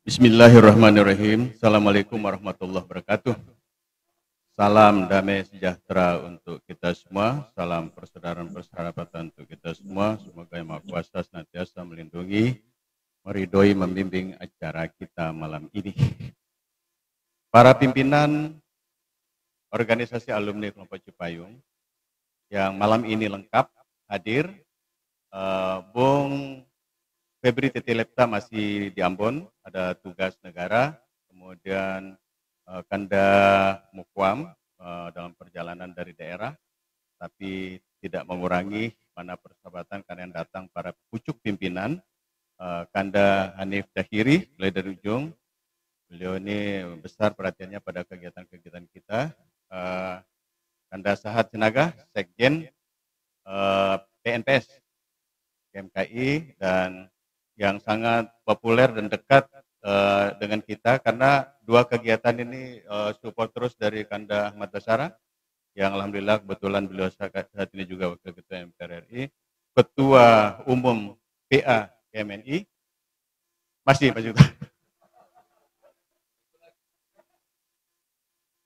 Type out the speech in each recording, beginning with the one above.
Bismillahirrahmanirrahim. Assalamualaikum warahmatullahi wabarakatuh. Salam damai sejahtera untuk kita semua. Salam persaudaraan persahabatan untuk kita semua. Semoga Yang Maha Kuasa senantiasa melindungi, meridhoi, membimbing acara kita malam ini. Para pimpinan organisasi alumni kelompok Cipayung yang malam ini lengkap hadir. Bung Febri Titilepta masih di Ambon, ada tugas negara. Kemudian Kanda Mukwam dalam perjalanan dari daerah, tapi tidak mengurangi mana persahabatan kalian datang para pucuk pimpinan. Kanda Hanif Dahiri, mulai dari ujung, beliau ini besar perhatiannya pada kegiatan-kegiatan kita. Kanda Sahat Sinaga, Sekjen PNPS, KMKI, dan yang sangat populer dan dekat dengan kita karena dua kegiatan ini support terus dari Kanda Ahmad Basara yang alhamdulillah kebetulan beliau saat ini juga Wakil Ketua MPR RI, Ketua Umum PA KMNI, masih Pak Juta.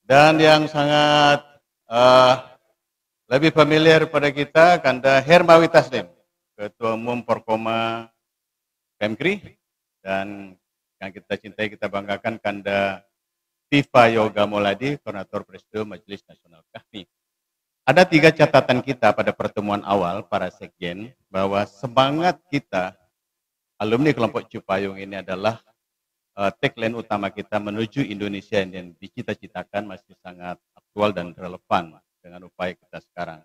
Dan yang sangat lebih familiar pada kita Kanda Hermawi Taslim, Ketua Umum Porkoma Pemkri, dan yang kita cintai, kita banggakan Kanda Tifa Yoga Moladi, Koordinator Presidium Majelis Nasional KAHMI. Ada 3 catatan kita pada pertemuan awal para sekjen, bahwa semangat kita alumni kelompok Cipayung ini adalah tagline utama kita menuju Indonesia yang dicita-citakan masih sangat aktual dan relevan dengan upaya kita sekarang.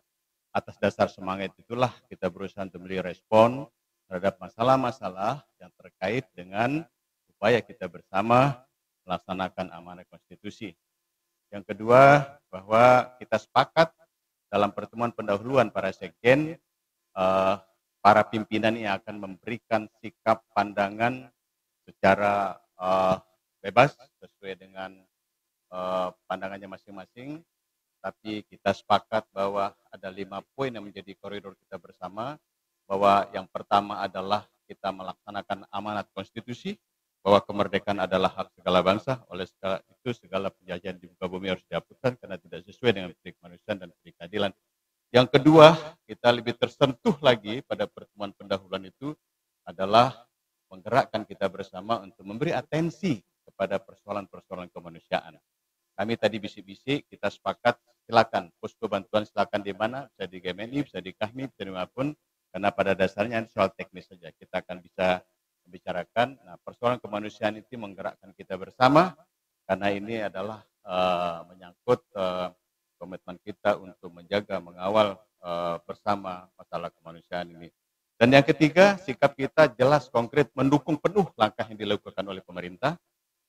Atas dasar semangat itulah kita berusaha untuk memberi respon terhadap masalah-masalah yang terkait dengan upaya kita bersama melaksanakan amanah konstitusi. Yang kedua, bahwa kita sepakat dalam pertemuan pendahuluan para sekjen, para pimpinan yang akan memberikan sikap pandangan secara bebas sesuai dengan pandangannya masing-masing, tapi kita sepakat bahwa ada 5 poin yang menjadi koridor kita bersama, bahwa yang pertama adalah kita melaksanakan amanat konstitusi, bahwa kemerdekaan adalah hak segala bangsa, oleh segala itu segala penjajahan di muka bumi harus dihapuskan karena tidak sesuai dengan prinsip kemanusiaan dan prinsip keadilan. Yang kedua, kita lebih tersentuh lagi pada pertemuan pendahuluan itu adalah menggerakkan kita bersama untuk memberi atensi kepada persoalan-persoalan kemanusiaan. Kami tadi bisik-bisik, kita sepakat silakan posko bantuan silakan di mana, bisa di GMNI, bisa di KAHMI, bisa dimanapun, karena pada dasarnya soal teknis saja. Kita akan bisa membicarakan. Nah, persoalan kemanusiaan itu menggerakkan kita bersama, karena ini adalah menyangkut komitmen kita untuk menjaga, mengawal bersama masalah kemanusiaan ini. Dan yang ketiga, sikap kita jelas konkret mendukung penuh langkah yang dilakukan oleh pemerintah.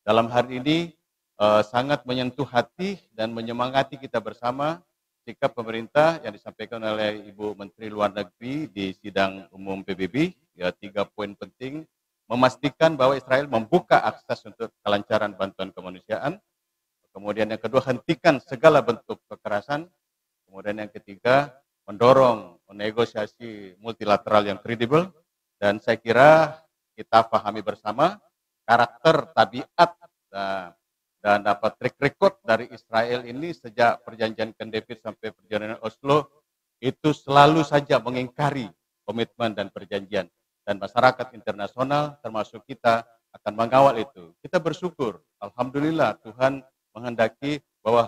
Dalam hari ini sangat menyentuh hati dan menyemangati kita bersama sikap pemerintah yang disampaikan oleh Ibu Menteri Luar Negeri di sidang umum PBB, ya 3 poin penting, memastikan bahwa Israel membuka akses untuk kelancaran bantuan kemanusiaan. Kemudian yang kedua, hentikan segala bentuk kekerasan. Kemudian yang ketiga, mendorong negosiasi multilateral yang kredibel. Dan saya kira kita pahami bersama karakter, tabiat, dan dapat track record dari Israel ini sejak perjanjian Camp David sampai perjanjian Oslo itu selalu saja mengingkari komitmen dan perjanjian, dan masyarakat internasional termasuk kita akan mengawal itu. Kita bersyukur, alhamdulillah Tuhan menghendaki bahwa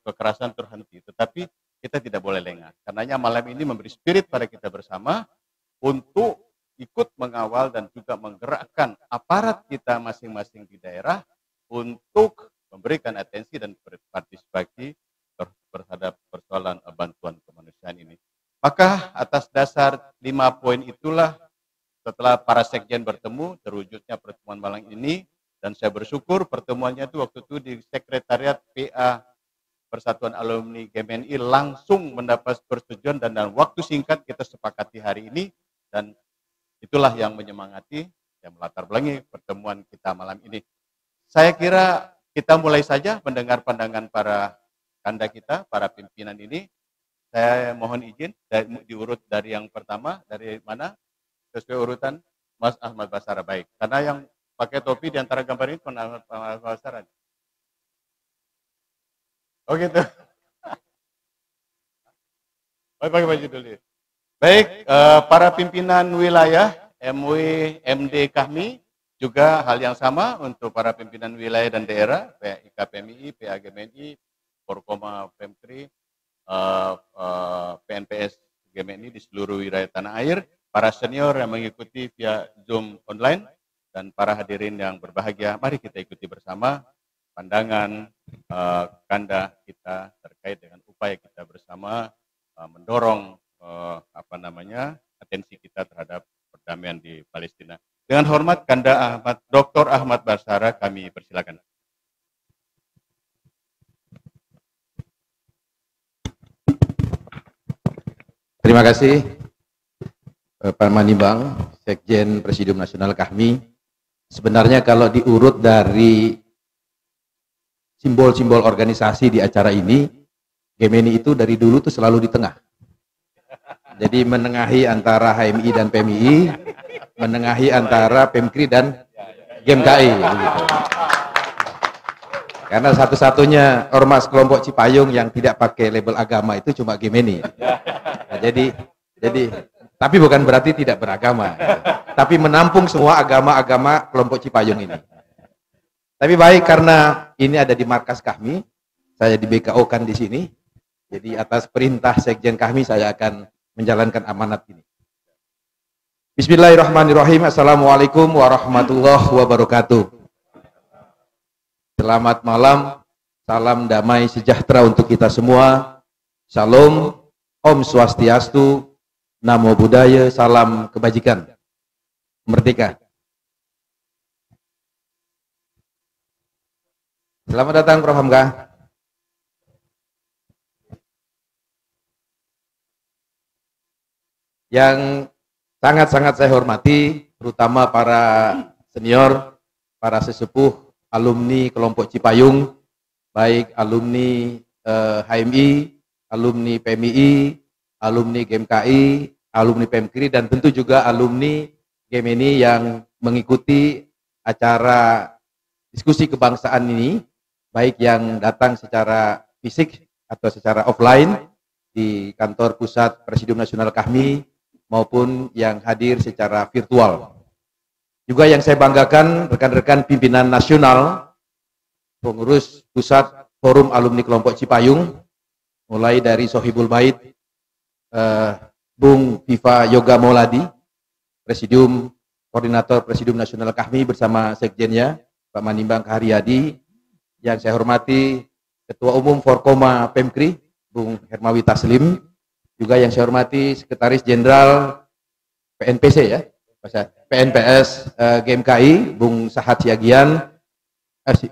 kekerasan terhenti, tetapi kita tidak boleh lengah. Karenanya malam ini memberi spirit pada kita bersama untuk ikut mengawal dan juga menggerakkan aparat kita masing-masing di daerah untuk memberikan atensi dan berpartisipasi terhadap persoalan bantuan kemanusiaan ini. Maka atas dasar 5 poin itulah setelah para sekjen bertemu terwujudnya pertemuan malam ini, dan saya bersyukur pertemuannya itu waktu itu di sekretariat PA Persatuan Alumni GMNI langsung mendapat persetujuan, dan dalam waktu singkat kita sepakati hari ini, dan itulah yang menyemangati yang melatar belakangi pertemuan kita malam ini. Saya kira kita mulai saja mendengar pandangan para kanda kita, para pimpinan ini. Saya mohon izin diurut dari yang pertama, dari mana? Sesuai urutan Mas Ahmad Basara, baik. Karena yang pakai topi di antara gambar ini penasaran. Oh gitu. Pakai baju dulu. Baik, para pimpinan wilayah MW, MD kami juga hal yang sama untuk para pimpinan wilayah dan daerah, PIK PMI, PAGMNI, Forkoma Pemkri, PNPS GMNI di seluruh wilayah tanah air, para senior yang mengikuti via Zoom online, dan para hadirin yang berbahagia, mari kita ikuti bersama pandangan Kanda kita terkait dengan upaya kita bersama mendorong atensi kita terhadap perdamaian di Palestina. Dengan hormat Kanda Dr. Ahmad Basara, kami persilakan. Terima kasih Pak Manimbang, Sekjen Presidium Nasional KAHMI. Sebenarnya kalau diurut dari simbol-simbol organisasi di acara ini, GMNI itu dari dulu tuh selalu di tengah. Jadi menengahi antara HMI dan PMI, menengahi antara Pemkri dan GMKI. Gitu. Karena satu-satunya ormas kelompok Cipayung yang tidak pakai label agama itu cuma GMNI. Nah, jadi tapi bukan berarti tidak beragama, tapi menampung semua agama-agama kelompok Cipayung ini. Tapi baik, karena ini ada di markas KAHMI, saya di BKO kan di sini, jadi atas perintah Sekjen KAHMI saya akan menjalankan amanat ini. Bismillahirrahmanirrahim. Assalamualaikum warahmatullahi wabarakatuh. Selamat malam, salam damai sejahtera untuk kita semua. Shalom, Om Swastiastu, Namo Buddhaya, salam kebajikan. Merdeka. Selamat datang Prof. Hamka. Yang sangat-sangat saya hormati, terutama para senior, para sesepuh, alumni kelompok Cipayung, baik alumni HMI, alumni PMI, alumni GMKI, alumni Pemkri, dan tentu juga alumni GMNI yang mengikuti acara diskusi kebangsaan ini, baik yang datang secara fisik atau secara offline di kantor pusat Presidium Nasional KAHMI, maupun yang hadir secara virtual. Juga yang saya banggakan, rekan-rekan pimpinan nasional, pengurus pusat Forum Alumni Kelompok Cipayung, mulai dari Sohibul Bait, Bung Viva Yoga Mauladi, Presidium Koordinator Presidium Nasional KAHMI bersama Sekjennya, Pak Manimbang Kaharyadi, yang saya hormati Ketua Umum Forkoma Pemkri, Bung Hermawi Taslim, juga yang saya hormati Sekretaris Jenderal PNPC ya, PNPS GMKI, Bung Sahat Siagian,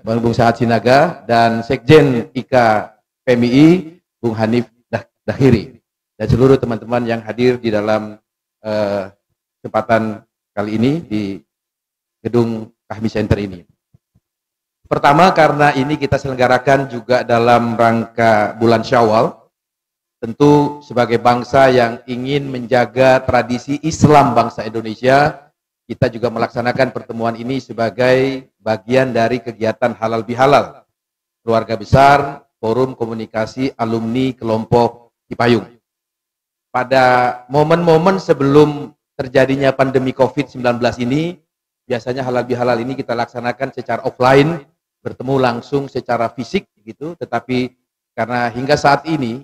Bung Sahat Sinaga, dan Sekjen IKA PMI, Bung Hanif Dahiri, dan seluruh teman-teman yang hadir di dalam kesempatan kali ini di gedung KAHMI Center ini. Pertama, karena ini kita selenggarakan juga dalam rangka bulan Syawal, tentu sebagai bangsa yang ingin menjaga tradisi Islam bangsa Indonesia, kita juga melaksanakan pertemuan ini sebagai bagian dari kegiatan halal bihalal keluarga besar Forum Komunikasi Alumni Kelompok Cipayung. Pada momen-momen sebelum terjadinya pandemi COVID-19 ini, biasanya halal bihalal ini kita laksanakan secara offline, bertemu langsung secara fisik gitu, tetapi karena hingga saat ini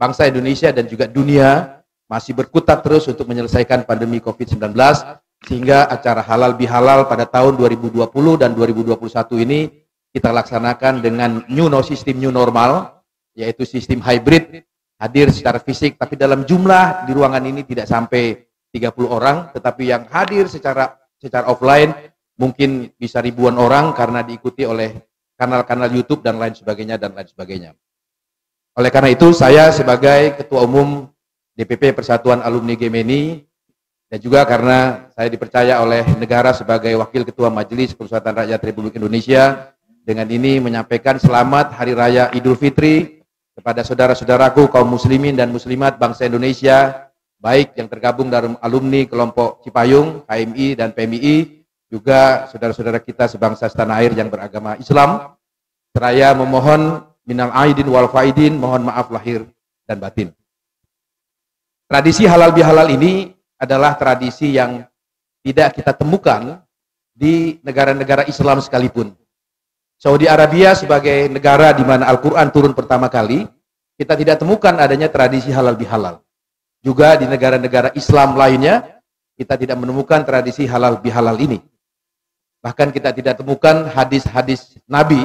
bangsa Indonesia dan juga dunia masih berkutat terus untuk menyelesaikan pandemi COVID-19, sehingga acara halal bihalal pada tahun 2020 dan 2021 ini kita laksanakan dengan sistem new normal, yaitu sistem hybrid, hadir secara fisik, tapi dalam jumlah di ruangan ini tidak sampai 30 orang, tetapi yang hadir secara offline mungkin bisa ribuan orang karena diikuti oleh kanal-kanal YouTube dan lain sebagainya dan lain sebagainya. Oleh karena itu, saya sebagai Ketua Umum DPP Persatuan Alumni GMNI, dan juga karena saya dipercaya oleh negara sebagai Wakil Ketua Majelis Permusyawaratan Rakyat Republik Indonesia, dengan ini menyampaikan selamat Hari Raya Idul Fitri kepada saudara-saudaraku kaum muslimin dan muslimat bangsa Indonesia, baik yang tergabung dalam alumni kelompok Cipayung, HMI, dan PMI, juga saudara-saudara kita sebangsa setanah air yang beragama Islam, seraya memohon minal aidin wal faidin, mohon maaf lahir dan batin. Tradisi halal bihalal ini adalah tradisi yang tidak kita temukan di negara-negara Islam sekalipun. Saudi Arabia sebagai negara di mana Al-Quran turun pertama kali, kita tidak temukan adanya tradisi halal bihalal. Juga di negara-negara Islam lainnya, kita tidak menemukan tradisi halal bihalal ini. Bahkan kita tidak temukan hadis-hadis Nabi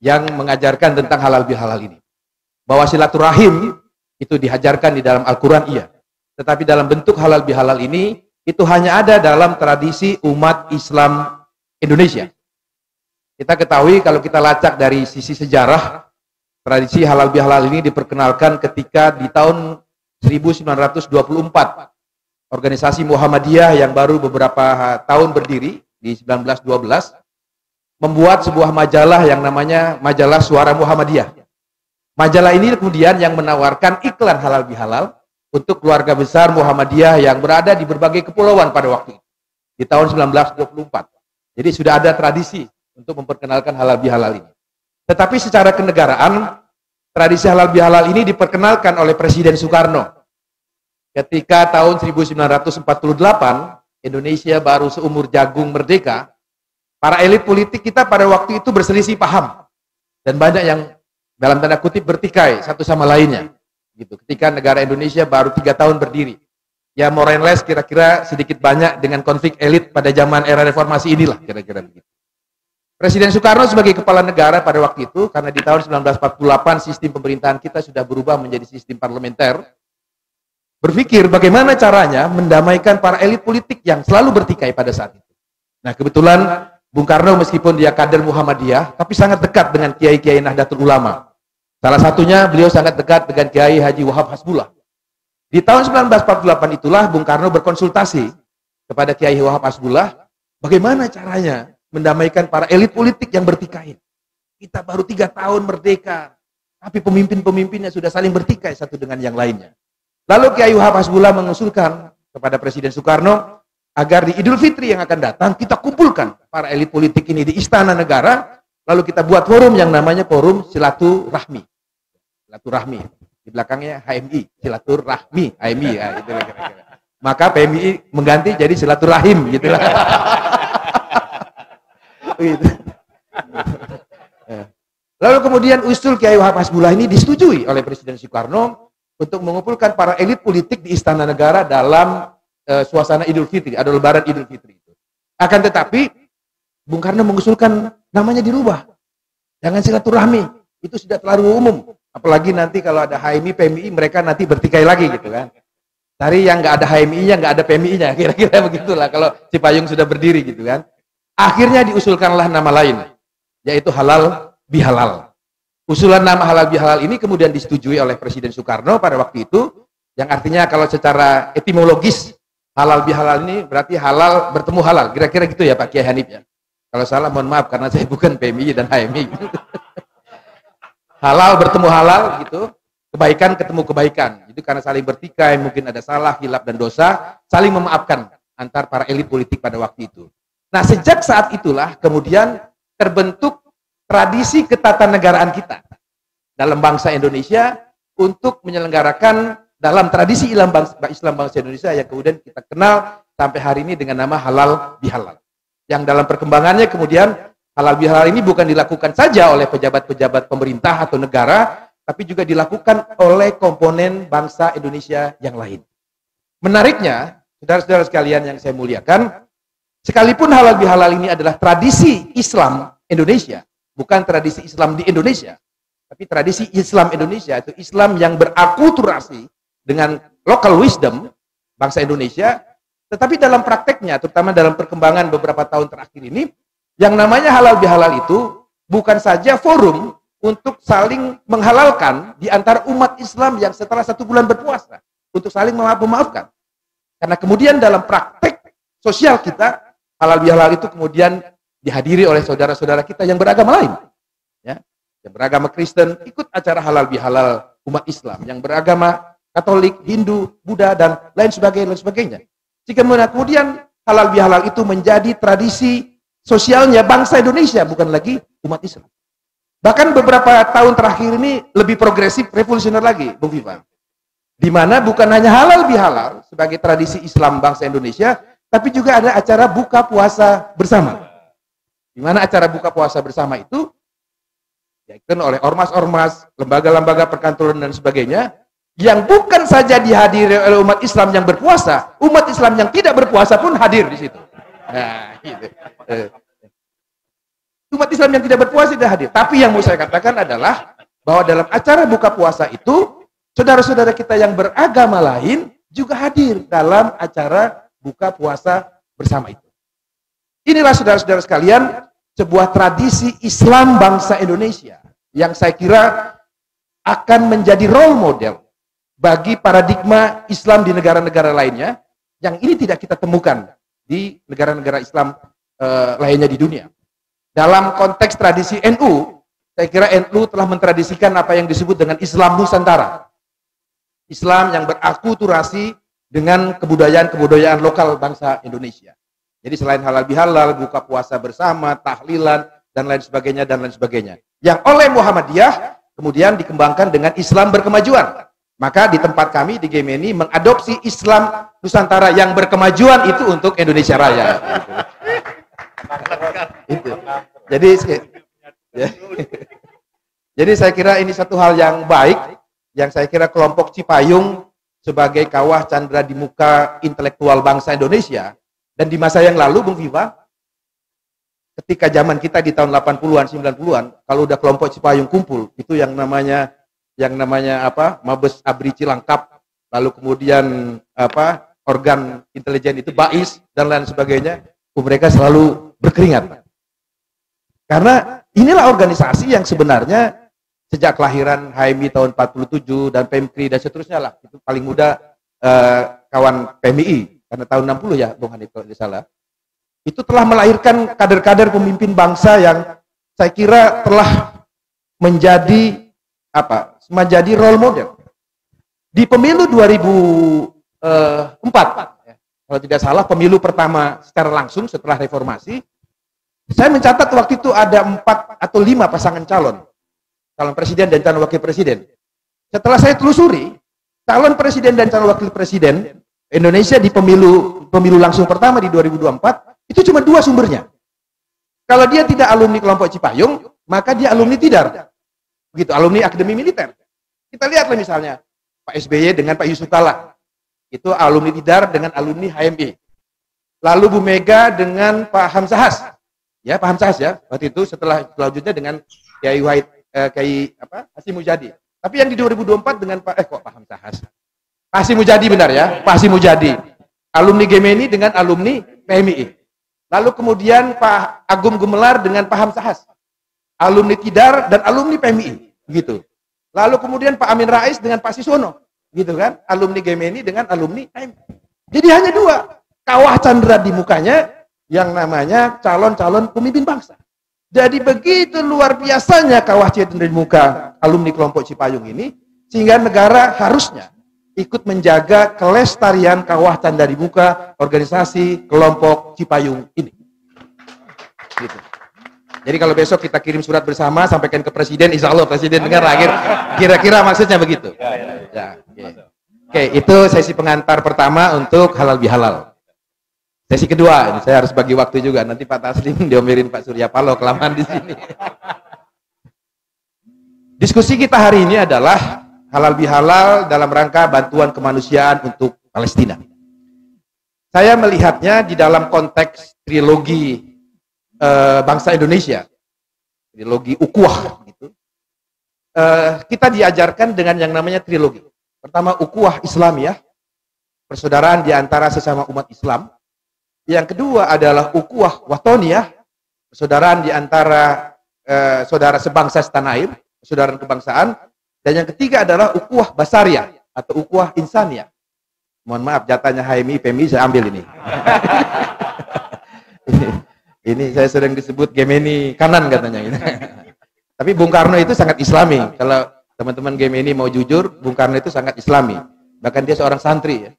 yang mengajarkan tentang halal bihalal ini. Bahwa silaturahim itu dihajarkan di dalam Al-Quran, iya. Tetapi dalam bentuk halal bihalal ini, itu hanya ada dalam tradisi umat Islam Indonesia. Kita ketahui kalau kita lacak dari sisi sejarah, tradisi halal bihalal ini diperkenalkan ketika di tahun 1924. Organisasi Muhammadiyah yang baru beberapa tahun berdiri di 1912 membuat sebuah majalah yang namanya Majalah Suara Muhammadiyah. Majalah ini kemudian yang menawarkan iklan halal bihalal untuk keluarga besar Muhammadiyah yang berada di berbagai kepulauan pada waktu itu, di tahun 1924. Jadi sudah ada tradisi untuk memperkenalkan halal bihalal ini. Tetapi secara kenegaraan, tradisi halal bihalal ini diperkenalkan oleh Presiden Soekarno. Ketika tahun 1948, Indonesia baru seumur jagung merdeka, para elit politik kita pada waktu itu berselisih paham. Dan banyak yang dalam tanda kutip bertikai satu sama lainnya. Gitu. Ketika negara Indonesia baru 3 tahun berdiri. Ya more and less kira-kira sedikit banyak dengan konflik elit pada zaman era reformasi inilah, kira-kira begitu. Presiden Soekarno sebagai kepala negara pada waktu itu, karena di tahun 1948 sistem pemerintahan kita sudah berubah menjadi sistem parlementer, berpikir bagaimana caranya mendamaikan para elit politik yang selalu bertikai pada saat itu. Nah kebetulan Bung Karno meskipun dia kader Muhammadiyah, tapi sangat dekat dengan kiai-kiai Nahdlatul Ulama. Salah satunya beliau sangat dekat dengan Kiai Haji Wahab Hasbullah. Di tahun 1948 itulah Bung Karno berkonsultasi kepada Kiai Wahab Hasbullah, bagaimana caranya mendamaikan para elit politik yang bertikai. Kita baru 3 tahun merdeka, tapi pemimpin-pemimpinnya sudah saling bertikai satu dengan yang lainnya. Lalu Kiai Wahab Hasbullah mengusulkan kepada Presiden Soekarno agar di Idul Fitri yang akan datang kita kumpulkan para elit politik ini di Istana Negara, lalu kita buat forum yang namanya Forum Silaturahmi. Silaturahmi. Di belakangnya HMI, Silaturahmi, HMI ya, itu kira-kira. Maka PMI mengganti jadi Silaturahim gitu lah. Gitu. Lalu kemudian usul Kiai Wahab Hasbullah ini disetujui oleh Presiden Soekarno untuk mengumpulkan para elit politik di Istana Negara dalam suasana Idul Fitri, ada lebaran Idul Fitri itu. Akan tetapi Bung Karno mengusulkan namanya dirubah. Jangan silaturahmi, itu sudah terlalu umum. Apalagi nanti kalau ada HMI, PMI, mereka nanti bertikai lagi gitu kan. Cari yang nggak ada HMI-nya, nggak ada PMI-nya, kira-kira begitulah kalau Cipayung sudah berdiri gitu kan. Akhirnya diusulkanlah nama lain, yaitu halal bihalal. Usulan nama halal bihalal ini kemudian disetujui oleh Presiden Soekarno pada waktu itu, yang artinya kalau secara etimologis halal bihalal ini berarti halal bertemu halal, kira-kira gitu ya Pak Kiai Hanif ya. Kalau salah mohon maaf karena saya bukan PMI dan HMI. Halal bertemu halal gitu, kebaikan ketemu kebaikan. Itu karena saling bertikai, mungkin ada salah, hilaf dan dosa, saling memaafkan antar para elit politik pada waktu itu. Nah, sejak saat itulah kemudian terbentuk tradisi ketatanegaraan kita dalam bangsa Indonesia untuk menyelenggarakan dalam tradisi Islam bangsa Indonesia yang kemudian kita kenal sampai hari ini dengan nama halal bihalal. Yang dalam perkembangannya kemudian halal bihalal ini bukan dilakukan saja oleh pejabat-pejabat pemerintah atau negara, tapi juga dilakukan oleh komponen bangsa Indonesia yang lain. Menariknya, saudara-saudara sekalian yang saya muliakan, sekalipun halal bihalal ini adalah tradisi Islam Indonesia, bukan tradisi Islam di Indonesia, tapi tradisi Islam Indonesia, itu Islam yang berakulturasi dengan local wisdom bangsa Indonesia, tetapi dalam prakteknya, terutama dalam perkembangan beberapa tahun terakhir ini, yang namanya halal bihalal itu bukan saja forum untuk saling menghalalkan di antara umat Islam yang setelah 1 bulan berpuasa, untuk saling memaafkan. Karena kemudian dalam praktek sosial kita, halal bihalal itu kemudian dihadiri oleh saudara-saudara kita yang beragama lain. Ya, yang beragama Kristen ikut acara halal bihalal umat Islam, yang beragama Katolik, Hindu, Buddha, dan lain sebagainya. Jika kemudian halal bihalal itu menjadi tradisi sosialnya bangsa Indonesia, bukan lagi umat Islam. Bahkan beberapa tahun terakhir ini lebih progresif, revolusioner lagi, Bung Viva. Di mana bukan hanya halal bihalal sebagai tradisi Islam bangsa Indonesia, tapi juga ada acara buka puasa bersama. Di mana acara buka puasa bersama itu diadakan oleh ormas-ormas, lembaga-lembaga perkantoran dan sebagainya, yang bukan saja dihadiri oleh umat Islam yang berpuasa, umat Islam yang tidak berpuasa pun hadir di situ. Nah, gitu. Umat Islam yang tidak berpuasa tidak hadir. Tapi yang mau saya katakan adalah bahwa dalam acara buka puasa itu, saudara-saudara kita yang beragama lain juga hadir dalam acara buka puasa bersama itu. Inilah saudara-saudara sekalian, sebuah tradisi Islam bangsa Indonesia yang saya kira akan menjadi role model bagi paradigma Islam di negara-negara lainnya, yang ini tidak kita temukan di negara-negara Islam lainnya di dunia. Dalam konteks tradisi NU, saya kira NU telah mentradisikan apa yang disebut dengan Islam Nusantara. Islam yang berakulturasi dengan kebudayaan-kebudayaan lokal bangsa Indonesia. Jadi selain halal bihalal, buka puasa bersama, tahlilan, dan lain sebagainya. Yang oleh Muhammadiyah kemudian dikembangkan dengan Islam berkemajuan. Maka di tempat kami di Gemeni mengadopsi Islam Nusantara yang berkemajuan itu untuk Indonesia Raya. Itu. Jadi saya kira ini satu hal yang baik, yang saya kira kelompok Cipayung sebagai kawah candra di muka intelektual bangsa Indonesia. Dan di masa yang lalu, Bung Viva, ketika zaman kita di tahun 80-an, 90-an, kalau udah kelompok Cipayung kumpul, itu yang namanya apa? Mabes Abri Cilangkap, lalu kemudian apa? Organ intelijen itu BAIS dan lain sebagainya, mereka selalu berkeringat. Karena inilah organisasi yang sebenarnya sejak kelahiran HMI tahun 47 dan PMKRI dan seterusnya lah, itu paling muda kawan PMI. Karena tahun 60 ya, Bung Hanif kalau tidak salah, itu telah melahirkan kader-kader pemimpin bangsa yang saya kira telah menjadi role model. Di pemilu 2004, kalau tidak salah, pemilu pertama secara langsung setelah reformasi, saya mencatat waktu itu ada 4 atau 5 pasangan calon presiden dan calon wakil presiden. Setelah saya telusuri, calon presiden dan calon wakil presiden Indonesia di pemilu langsung pertama di 2024 itu cuma 2 sumbernya. Kalau dia tidak alumni kelompok Cipayung, maka dia alumni Tidar. Begitu, alumni Akademi Militer. Kita lihatlah misalnya Pak SBY dengan Pak Yusuf Kalla. Itu alumni Tidar dengan alumni HMI. Lalu Bu Mega dengan Pak Hamzahas. Ya, Pak Hamzahas ya. Waktu itu selanjutnya dengan Kiai Hasyim Mujadi. Tapi yang di 2024 dengan Pak Hamzahas. Pak Hasyim Mujadi benar ya, Pak Hasyim Mujadi. Alumni Gemeni dengan alumni PMI. Lalu kemudian Pak Agung Gumelar dengan Pak Hamzahas. Alumni Tidar dan alumni PMI, begitu. Lalu kemudian Pak Amin Rais dengan Pak Sisono, gitu kan? Alumni Gemeni dengan alumni PMI. Jadi hanya 2 kawah candra di mukanya yang namanya calon-calon pemimpin bangsa. Jadi begitu luar biasanya kawah candra di muka alumni kelompok Cipayung ini, sehingga negara harusnya ikut menjaga kelestarian kawah candra di muka organisasi kelompok Cipayung ini. Gitu. Jadi kalau besok kita kirim surat bersama, sampaikan ke Presiden, insya Allah Presiden dengar akhir. Kira-kira maksudnya begitu. Ya, Oke, itu sesi pengantar pertama untuk halal bihalal. Sesi kedua, ini saya harus bagi waktu juga. Nanti Pak Taslim diomelin Pak Surya Paloh kelamaan di sini. Diskusi kita hari ini adalah halal bihalal dalam rangka bantuan kemanusiaan untuk Palestina. Saya melihatnya di dalam konteks trilogi bangsa Indonesia, trilogi ukhuwah gitu. Kita diajarkan dengan yang namanya trilogi. Pertama, ukhuwah Islamiyah, persaudaraan di antara sesama umat Islam. Yang kedua adalah ukhuwah watoniyah, persaudaraan di antara saudara sebangsa setanah air, persaudaraan kebangsaan. Dan yang ketiga adalah ukhuwah basariyah atau ukhuwah insaniyah. Mohon maaf, jatahnya HMI, PMI saya ambil ini. Ini saya sering disebut Gemeni kanan katanya. Tapi Bung Karno itu sangat Islami. Kalau teman-teman Gemeni mau jujur, Bung Karno itu sangat Islami. Bahkan dia seorang santri ya.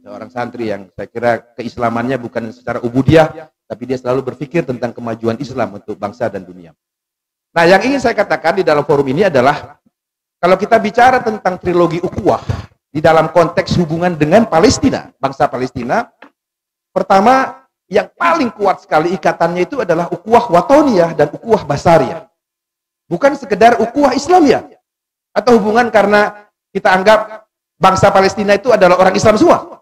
seorang santri yang saya kira keislamannya bukan secara ubudiyah, tapi dia selalu berpikir tentang kemajuan Islam untuk bangsa dan dunia. Nah, yang ingin saya katakan di dalam forum ini adalah, kalau kita bicara tentang trilogi ukhuwah di dalam konteks hubungan dengan Palestina, bangsa Palestina, pertama yang paling kuat sekali ikatannya itu adalah ukhuwah watoniyah dan ukhuwah basariyah. Bukan sekedar ukhuwah Islamiyah atau hubungan karena kita anggap bangsa Palestina itu adalah orang Islam semua.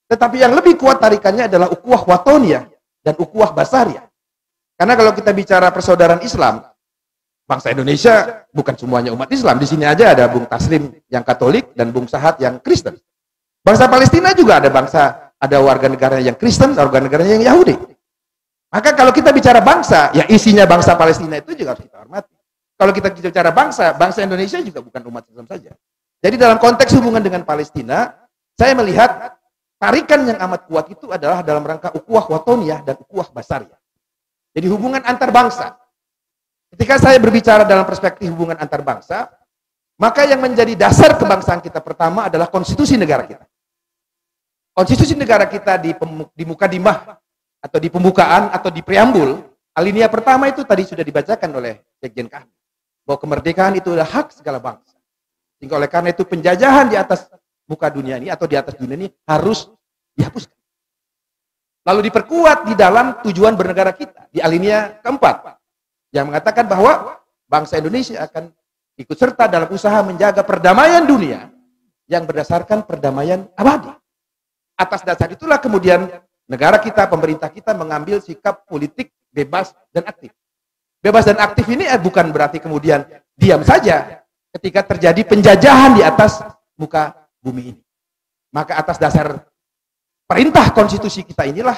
Tetapi yang lebih kuat tarikannya adalah ukhuwah watoniyah dan ukhuwah basariyah. Karena kalau kita bicara persaudaraan Islam, bangsa Indonesia bukan semuanya umat Islam. Di sini aja ada Bung Taslim yang Katolik dan Bung Sahat yang Kristen. Bangsa Palestina juga ada warga negara yang Kristen, warga negaranya yang Yahudi. Maka kalau kita bicara bangsa, ya isinya bangsa Palestina itu juga harus kita hormati. Kalau kita bicara bangsa, bangsa Indonesia juga bukan umat Islam saja. Jadi dalam konteks hubungan dengan Palestina, saya melihat tarikan yang amat kuat itu adalah dalam rangka ukhuwah watoniyah dan ukhuwah basariyah. Jadi hubungan antar bangsa. Ketika saya berbicara dalam perspektif hubungan antar bangsa, maka yang menjadi dasar kebangsaan kita pertama adalah konstitusi negara kita. Konstitusi negara kita di mukadimah atau di pembukaan atau di preambul, alinea pertama itu tadi sudah dibacakan oleh Sekjen kami, bahwa kemerdekaan itu adalah hak segala bangsa. Sehingga oleh karena itu penjajahan di atas muka dunia ini atau di atas dunia ini harus dihapuskan. Lalu diperkuat di dalam tujuan bernegara kita di alinea keempat yang mengatakan bahwa bangsa Indonesia akan ikut serta dalam usaha menjaga perdamaian dunia yang berdasarkan perdamaian abadi. Atas dasar itulah kemudian negara kita, pemerintah kita mengambil sikap politik bebas dan aktif. Bebas dan aktif ini bukan berarti kemudian diam saja ketika terjadi penjajahan di atas muka bumi ini. Maka atas dasar perintah konstitusi kita inilah,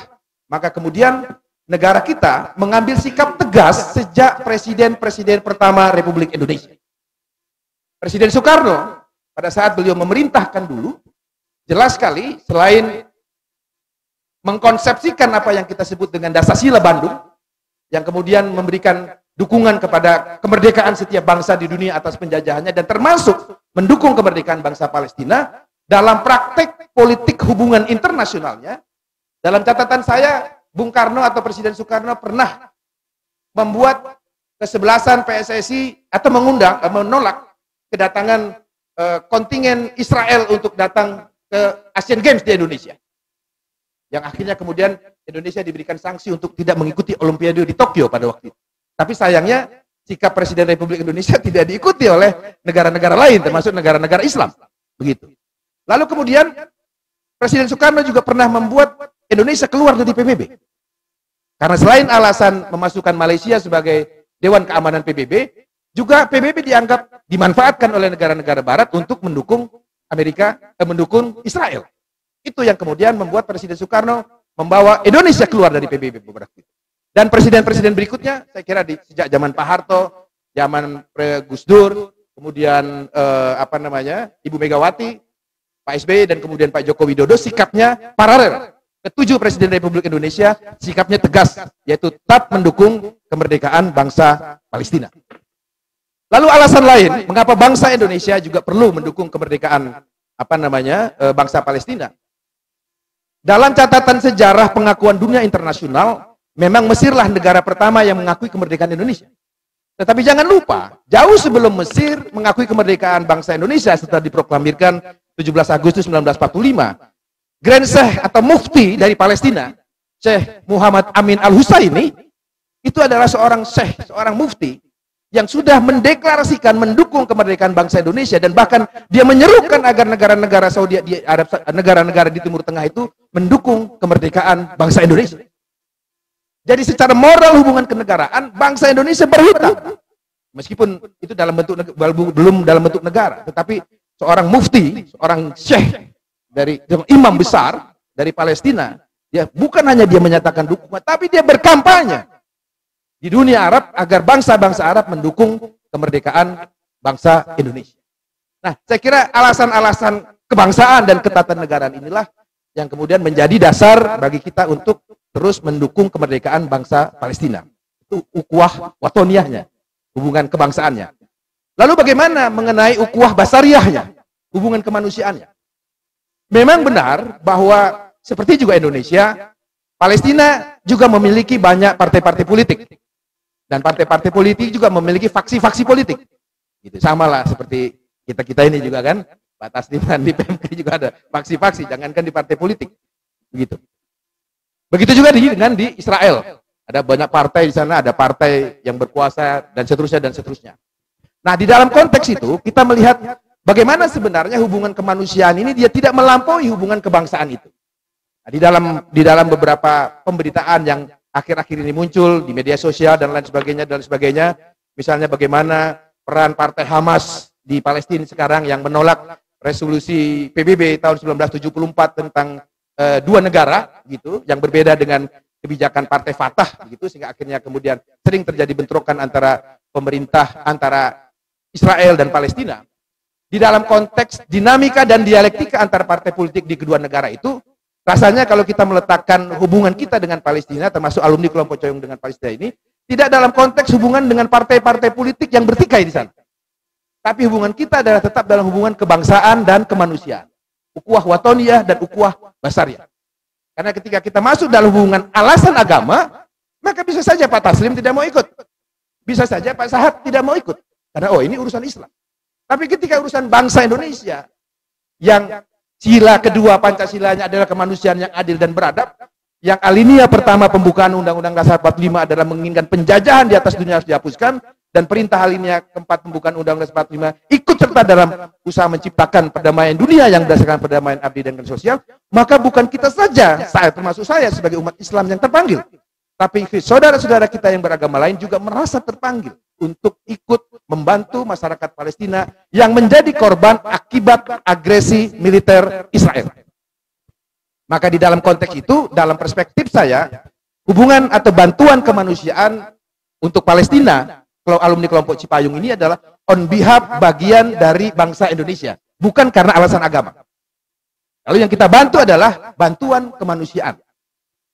maka kemudian negara kita mengambil sikap tegas sejak presiden pertama Republik Indonesia. Presiden Soekarno pada saat beliau memerintahkan dulu, jelas sekali selain mengkonsepsikan apa yang kita sebut dengan Dasar-Sila Bandung, yang kemudian memberikan dukungan kepada kemerdekaan setiap bangsa di dunia atas penjajahannya dan termasuk mendukung kemerdekaan bangsa Palestina, dalam praktek politik hubungan internasionalnya, dalam catatan saya, Bung Karno atau Presiden Soekarno pernah membuat kesebelasan PSSI atau menolak kedatangan kontingen Israel untuk datang ke Asian Games di Indonesia. Yang akhirnya kemudian Indonesia diberikan sanksi untuk tidak mengikuti Olimpiade di Tokyo pada waktu itu. Tapi sayangnya sikap Presiden Republik Indonesia tidak diikuti oleh negara-negara lain, termasuk negara-negara Islam. Begitu. Lalu kemudian Presiden Soekarno juga pernah membuat Indonesia keluar dari PBB. Karena selain alasan memasukkan Malaysia sebagai Dewan Keamanan PBB, juga PBB dianggap dimanfaatkan oleh negara-negara Barat untuk mendukung mendukung Israel. Itu yang kemudian membuat Presiden Soekarno membawa Indonesia keluar dari PBB beberapa itu. Dan presiden-presiden berikutnya, saya kira sejak zaman Pak Harto, zaman Gus Dur, kemudian Ibu Megawati, Pak SBY, dan kemudian Pak Joko Widodo, sikapnya paralel. Ketujuh Presiden Republik Indonesia sikapnya tegas, yaitu tetap mendukung kemerdekaan bangsa Palestina. Lalu alasan lain, mengapa bangsa Indonesia juga perlu mendukung kemerdekaan bangsa Palestina? Dalam catatan sejarah pengakuan dunia internasional, memang Mesirlah negara pertama yang mengakui kemerdekaan Indonesia. Tetapi jangan lupa, jauh sebelum Mesir mengakui kemerdekaan bangsa Indonesia setelah diproklamirkan 17 Agustus 1945, Grand Sheikh atau Mufti dari Palestina, Syekh Muhammad Amin Al-Husaini, itu adalah seorang Syekh, seorang Mufti yang sudah mendeklarasikan mendukung kemerdekaan bangsa Indonesia, dan bahkan dia menyerukan agar negara-negara Saudi di Arab, negara-negara di Timur Tengah itu mendukung kemerdekaan bangsa Indonesia. Jadi secara moral hubungan kenegaraan, bangsa Indonesia berhutang. Meskipun itu belum dalam bentuk negara, tetapi seorang mufti, seorang syekh dari imam besar dari Palestina, dia bukan hanya dia menyatakan dukungan, tapi dia berkampanye di dunia Arab agar bangsa-bangsa Arab mendukung kemerdekaan bangsa Indonesia. Nah, saya kira alasan-alasan kebangsaan dan ketatanegaraan inilah yang kemudian menjadi dasar bagi kita untuk terus mendukung kemerdekaan bangsa Palestina. Itu ukhuwah watoniyahnya, hubungan kebangsaannya. Lalu bagaimana mengenai ukhuwah basariyahnya, hubungan kemanusiaannya? Memang benar bahwa seperti juga Indonesia, Palestina juga memiliki banyak partai-partai politik. Dan partai-partai politik juga memiliki faksi-faksi politik. Gitu. Sama lah seperti kita ini juga kan, Pak Tasliman di PMK juga ada faksi-faksi, jangankan di partai politik. Begitu. Begitu juga di Israel. Ada banyak partai di sana, ada partai yang berkuasa dan seterusnya dan seterusnya. Nah, di dalam konteks itu kita melihat bagaimana sebenarnya hubungan kemanusiaan ini dia tidak melampaui hubungan kebangsaan itu. Nah, di dalam beberapa pemberitaan yang akhir-akhir ini muncul di media sosial dan lain sebagainya, misalnya bagaimana peran Partai Hamas di Palestina sekarang yang menolak resolusi PBB tahun 1974 tentang dua negara gitu, yang berbeda dengan kebijakan Partai Fatah gitu, sehingga akhirnya kemudian sering terjadi bentrokan antara pemerintah antara Israel dan Palestina. Di dalam konteks dinamika dan dialektika antar partai politik di kedua negara itu, rasanya kalau kita meletakkan hubungan kita dengan Palestina, termasuk alumni kelompok Coyong dengan Palestina ini, tidak dalam konteks hubungan dengan partai-partai politik yang bertikai di sana. Tapi hubungan kita adalah tetap dalam hubungan kebangsaan dan kemanusiaan. Ukhuwah watoniyah dan ukhuwah basariyah. Karena ketika kita masuk dalam hubungan alasan agama, maka bisa saja Pak Taslim tidak mau ikut. Bisa saja Pak Sahat tidak mau ikut. Karena ini urusan Islam. Tapi ketika urusan bangsa Indonesia, yang sila kedua Pancasilanya adalah kemanusiaan yang adil dan beradab, yang alinea pertama pembukaan Undang-Undang Dasar 45 adalah menginginkan penjajahan di atas dunia harus dihapuskan, dan perintah alinea keempat pembukaan Undang-Undang Dasar 45 ikut serta dalam usaha menciptakan perdamaian dunia yang berdasarkan perdamaian abdi dan sosial, maka bukan kita saja, saya termasuk saya sebagai umat Islam yang terpanggil, tapi saudara-saudara kita yang beragama lain juga merasa terpanggil untuk ikut membantu masyarakat Palestina yang menjadi korban akibat agresi militer Israel. Maka di dalam konteks itu, dalam perspektif saya, hubungan atau bantuan kemanusiaan untuk Palestina, kalau alumni kelompok Cipayung ini adalah on behalf bagian dari bangsa Indonesia, bukan karena alasan agama. Lalu yang kita bantu adalah bantuan kemanusiaan.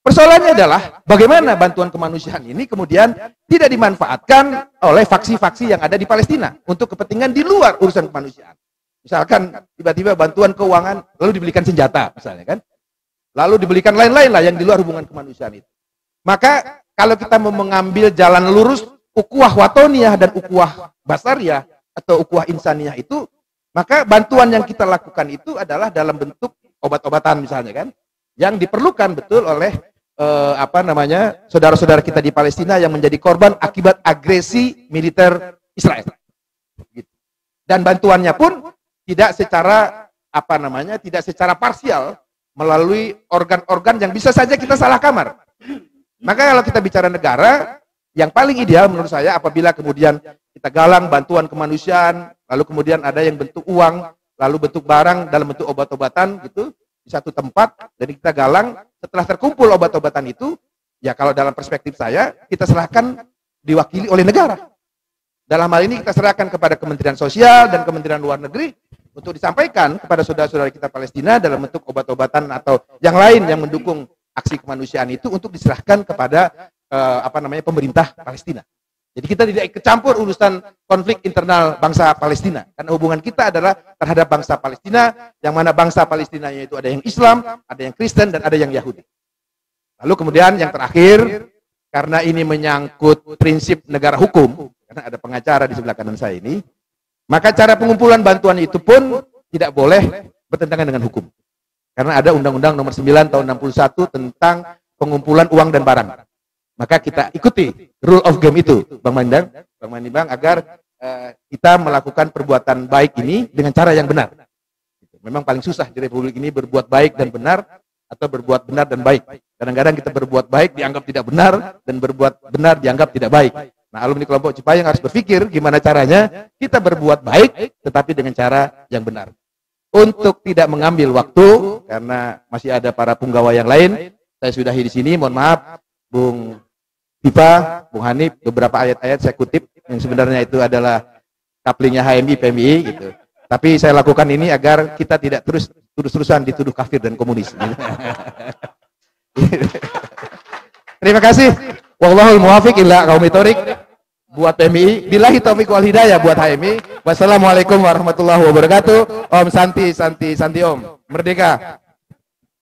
Persoalannya adalah bagaimana bantuan kemanusiaan ini kemudian tidak dimanfaatkan oleh faksi-faksi yang ada di Palestina untuk kepentingan di luar urusan kemanusiaan. Misalkan tiba-tiba bantuan keuangan lalu dibelikan senjata misalnya kan. Lalu dibelikan lain-lain lah yang di luar hubungan kemanusiaan itu. Maka kalau kita mau mengambil jalan lurus ukhuwah watoniyah dan ukhuwah basariyah atau ukhuwah insaniyah itu, maka bantuan yang kita lakukan itu adalah dalam bentuk obat-obatan misalnya kan, yang diperlukan betul oleh saudara-saudara kita di Palestina yang menjadi korban akibat agresi militer Israel. Dan bantuannya pun tidak secara tidak secara parsial melalui organ-organ yang bisa saja kita salah kamar. Maka kalau kita bicara negara, yang paling ideal menurut saya apabila kemudian kita galang bantuan kemanusiaan, lalu kemudian ada yang bentuk uang, lalu bentuk barang dalam bentuk obat-obatan gitu di satu tempat, dan kita galang. Setelah terkumpul obat-obatan itu, ya kalau dalam perspektif saya, kita serahkan diwakili oleh negara. Dalam hal ini kita serahkan kepada Kementerian Sosial dan Kementerian Luar Negeri untuk disampaikan kepada saudara-saudara kita Palestina dalam bentuk obat-obatan atau yang lain yang mendukung aksi kemanusiaan itu untuk diserahkan kepada pemerintah Palestina. Jadi kita tidak ikut campur urusan konflik internal bangsa Palestina, karena hubungan kita adalah terhadap bangsa Palestina, yang mana bangsa Palestina itu ada yang Islam, ada yang Kristen, dan ada yang Yahudi. Lalu kemudian yang terakhir, karena ini menyangkut prinsip negara hukum, karena ada pengacara di sebelah kanan saya ini, maka cara pengumpulan bantuan itu pun tidak boleh bertentangan dengan hukum. Karena ada Undang-Undang Nomor 9 Tahun 61 tentang pengumpulan uang dan barang. Maka kita ikuti rule of game itu, Bang Manibang, agar kita melakukan perbuatan baik ini dengan cara yang benar. Memang paling susah di Republik ini berbuat baik dan benar, atau berbuat benar dan baik. Kadang-kadang kita berbuat baik dianggap tidak benar, dan berbuat benar dianggap tidak baik. Nah, alumni kelompok Cipayung harus berpikir gimana caranya kita berbuat baik, tetapi dengan cara yang benar. Untuk tidak mengambil waktu, karena masih ada para punggawa yang lain, saya sudahi di sini. Mohon maaf, Bung Dipa, Bung Hanif, beberapa ayat-ayat saya kutip yang sebenarnya itu adalah kaplingnya HMI, PMI gitu. Tapi saya lakukan ini agar kita tidak terus-terusan dituduh kafir dan komunis. Terima kasih. Wallahul muwaffiq ila qaumit thoriq buat PMI. Billahi taufiq wal hidayah buat HMI. Wassalamualaikum warahmatullahi wabarakatuh. Om Santi Santi Santi Om. Merdeka!